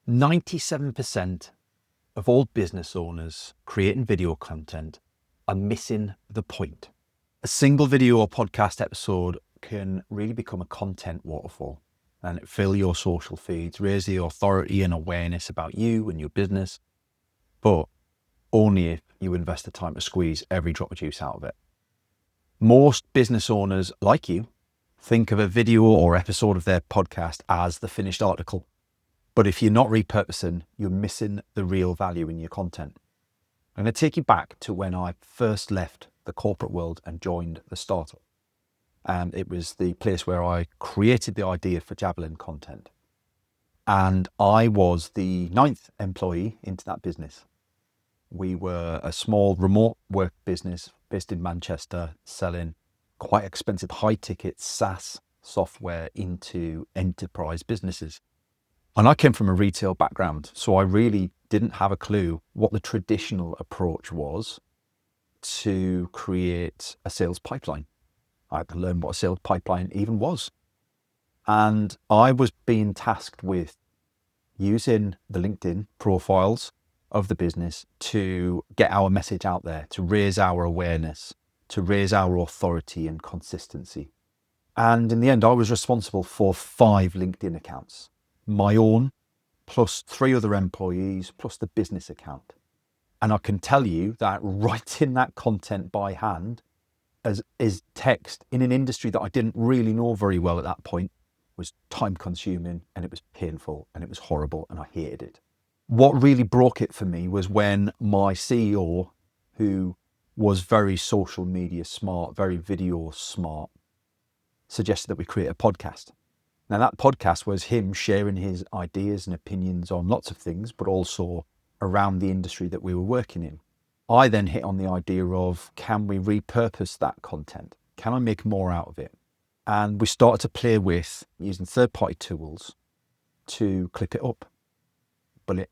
97% of all business owners creating video content are missing the point. A single video or podcast episode can really become a content waterfall and fill your social feeds, raise the authority and awareness about you and your business, but only if you invest the time to squeeze every drop of juice out of it. Most business owners like you think of a video or episode of their podcast as the finished article. But if you're not repurposing, you're missing the real value in your content. I'm going to take you back to when I first left the corporate world and joined the startup. And it was the place where I created the idea for Javelin content. And I was the 9th employee into that business. We were a small remote work business based in Manchester, selling quite expensive high-ticket SaaS software into enterprise businesses. And I came from a retail background, so I really didn't have a clue what the traditional approach was to create a sales pipeline. I had to learn what a sales pipeline even was. And I was being tasked with using the LinkedIn profiles of the business to get our message out there, to raise our awareness, to raise our authority and consistency. And in the end, I was responsible for 5 LinkedIn accounts. My own, plus 3 other employees, plus the business account. And I can tell you that writing that content by hand as text in an industry that I didn't really know very well at that point was time consuming, and it was painful, and it was horrible, and I hated it. What really broke it for me was when my CEO, who was very social media smart, very video smart, suggested that we create a podcast. Now, that podcast was him sharing his ideas and opinions on lots of things, but also around the industry that we were working in. I then hit on the idea of, can we repurpose that content? Can I make more out of it? And we started to play with using third-party tools to clip it up. But it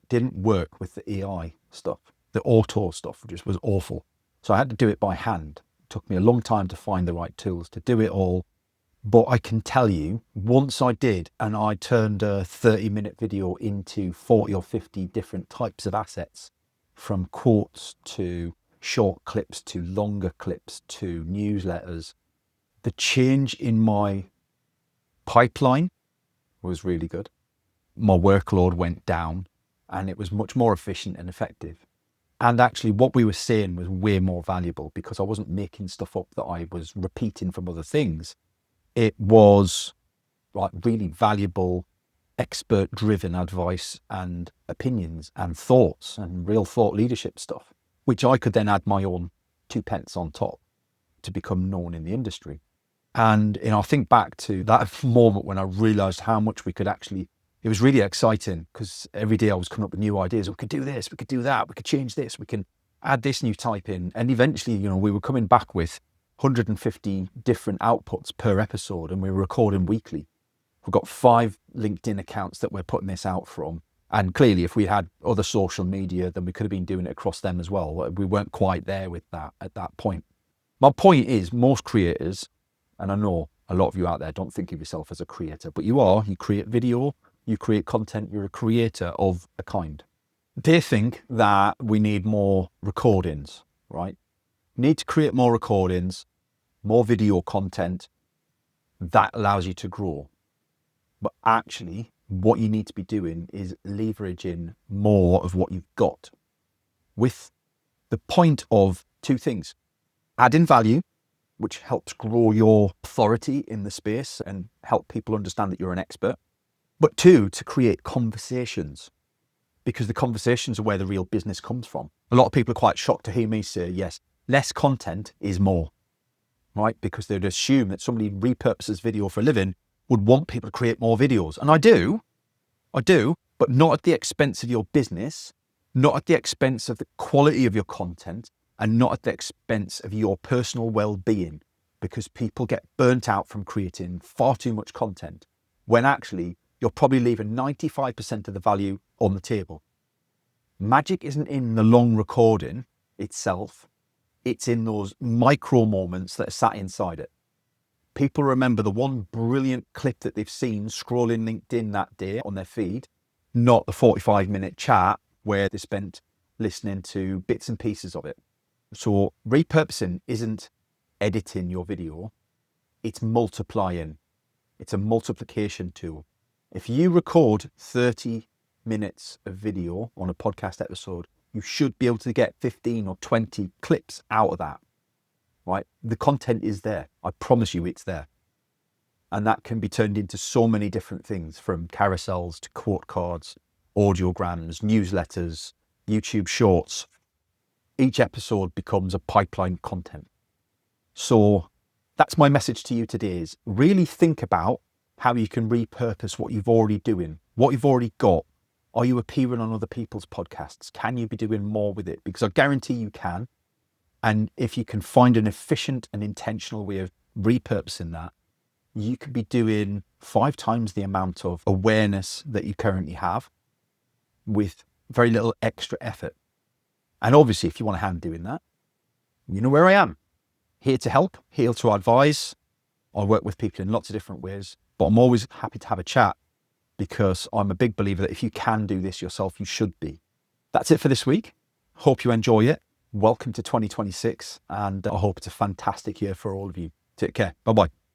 didn't work with the AI stuff. The auto stuff just was awful. So I had to do it by hand. It took me a long time to find the right tools to do it all. But I can tell you, once I did, and I turned a 30-minute video into 40 or 50 different types of assets, from quotes to short clips to longer clips to newsletters, the change in my pipeline was really good. My workload went down and it was much more efficient and effective. And actually what we were saying was way more valuable because I wasn't making stuff up that I was repeating from other things. It was like really valuable, expert-driven advice and opinions and thoughts and real thought leadership stuff, which I could then add my own 2 pence on top to become known in the industry. And I think back to that moment when I realized how much we could actually, it was really exciting because every day I was coming up with new ideas. We could do this, we could do that, we could change this, we can add this new type in. And eventually, we were coming back with 150 different outputs per episode, and we were recording weekly. We've got 5 LinkedIn accounts that we're putting this out from. And clearly, if we had other social media, then we could have been doing it across them as well. We weren't quite there with that at that point. My point is, most creators, and I know a lot of you out there don't think of yourself as a creator, but you are. You create video, you create content, you're a creator of a kind. They think that we need more recordings, right? We need to create more recordings, more video content that allows you to grow. But actually, what you need to be doing is leveraging more of what you've got with the point of 2 things. Adding value, which helps grow your authority in the space and help people understand that you're an expert. But 2, to create conversations, because the conversations are where the real business comes from. A lot of people are quite shocked to hear me say, yes, less content is more, right? Because they'd assume that somebody repurposes video for a living would want people to create more videos. And I do, but not at the expense of your business, not at the expense of the quality of your content, and not at the expense of your personal well-being, because people get burnt out from creating far too much content when actually you're probably leaving 95% of the value on the table. Magic isn't in the long recording itself. It's in those micro moments that are sat inside it. People remember the one brilliant clip that they've seen scrolling LinkedIn that day on their feed, not the 45-minute chat where they spent listening to bits and pieces of it. So repurposing isn't editing your video, it's multiplying. It's a multiplication tool. If you record 30 minutes of video on a podcast episode, you should be able to get 15 or 20 clips out of that, right? The content is there. I promise you it's there. And that can be turned into so many different things, from carousels to quote cards, audiograms, newsletters, YouTube shorts. Each episode becomes a pipeline of content. So that's my message to you today, is really think about how you can repurpose what you've already doing, what you've already got. Are you appearing on other people's podcasts? Can you be doing more with it? Because I guarantee you can. And if you can find an efficient and intentional way of repurposing that, you could be doing 5 times the amount of awareness that you currently have with very little extra effort. And obviously, if you want a hand doing that, you know where I am. Here to help, here to advise. I work with people in lots of different ways, but I'm always happy to have a chat, because I'm a big believer that if you can do this yourself, you should be. That's it for this week. Hope you enjoy it. Welcome to 2026, and I hope it's a fantastic year for all of you. Take care. Bye-bye.